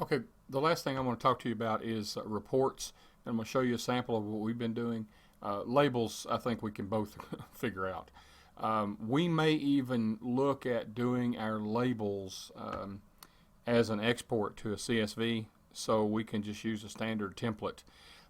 Okay, the last thing I want to talk to you about is reports. And I'm going to show you a sample of what we've been doing. Labels, I think we can both figure out. We may even look at doing our labels as an export to a CSV, so we can just use a standard template.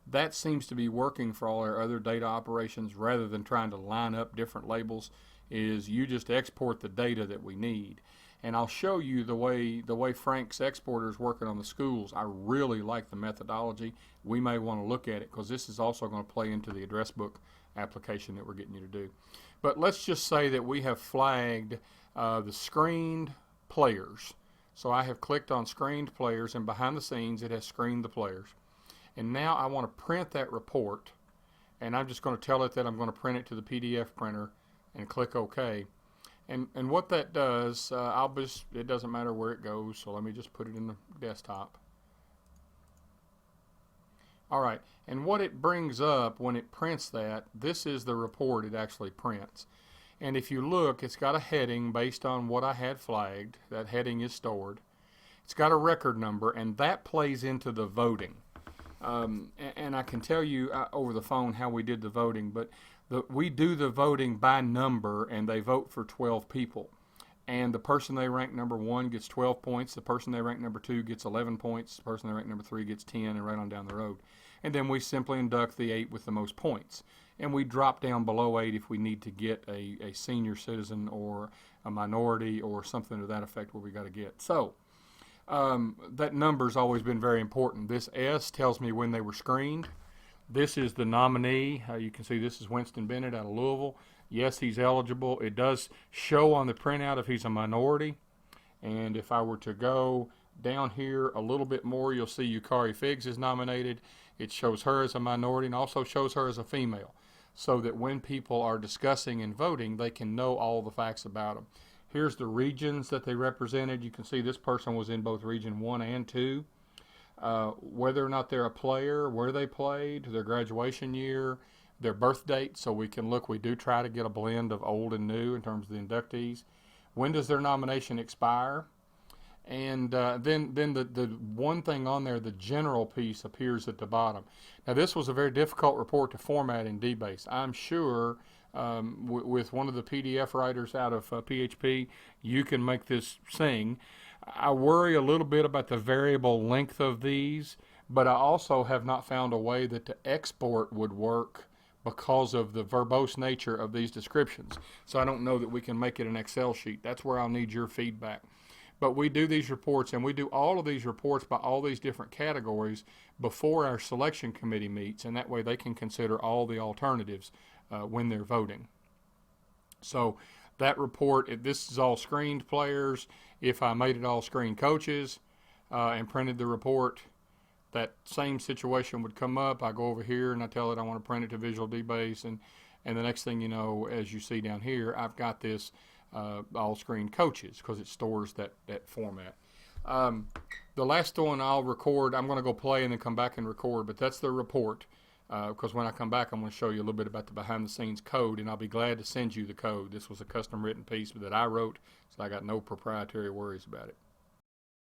That seems to be working for all our other data operations. Rather than trying to line up different labels, is you just export the data that we need. And I'll show you the way Frank's exporter is working on the schools. I really like the methodology. We may want to look at it because this is also going to play into the address book application that we're getting you to do. But let's just say that we have flagged the screened players. So I have clicked on screened players, and behind the scenes it has screened the players. And now I want to print that report, and I'm just going to tell it that I'm going to print it to the PDF printer and click OK. And what that does, it doesn't matter where it goes, so let me just put it in the desktop. Alright, and what it brings up when it prints that, this is the report it actually prints. And if you look, it's got a heading based on what I had flagged. That heading is stored. It's got a record number, and that plays into the voting. And I can tell you over the phone how we did the voting, but we do the voting by number, and they vote for 12 people. And the person they rank number 1 gets 12 points, the person they rank number 2 gets 11 points, the person they rank number 3 gets 10, and right on down the road. And then we simply induct the 8 with the most points. And we drop down below 8 if we need to get a senior citizen or a minority or something to that effect where we got to get. So that number's always been very important. This S tells me when they were screened. This is the nominee. You can see this is Winston Bennett out of Louisville. Yes, he's eligible. It does show on the printout if he's a minority. And if I were to go down here a little bit more, you'll see Yukari Figgs is nominated. It shows her as a minority and also shows her as a female, so that when people are discussing and voting, they can know all the facts about them. Here's the regions that they represented. You can see this person was in both region 1 and 2. Whether or not they're a player, where they played, their graduation year, their birth date, so we can look. We do try to get a blend of old and new in terms of the inductees. When does their nomination expire? And then the one thing on there, the general piece, appears at the bottom. Now this was a very difficult report to format in DBase. I'm sure with one of the PDF writers out of PHP, you can make this sing. I worry a little bit about the variable length of these, but I also have not found a way that the export would work because of the verbose nature of these descriptions. So I don't know that we can make it an Excel sheet. That's where I'll need your feedback. But we do these reports, and we do all of these reports by all these different categories before our selection committee meets, and that way they can consider all the alternatives when they're voting. So that report, this is all screened players. If I made it all screened coaches and printed the report, that same situation would come up. I go over here and I tell it I want to print it to Visual DBase, and the next thing you know, as you see down here, I've got this all screen coaches because it stores that format. The last one I'll record, I'm going to go play and then come back and record, but that's the report because when I come back I'm going to show you a little bit about the behind the scenes code, and I'll be glad to send you the code. This was a custom written piece that I wrote, so I got no proprietary worries about it.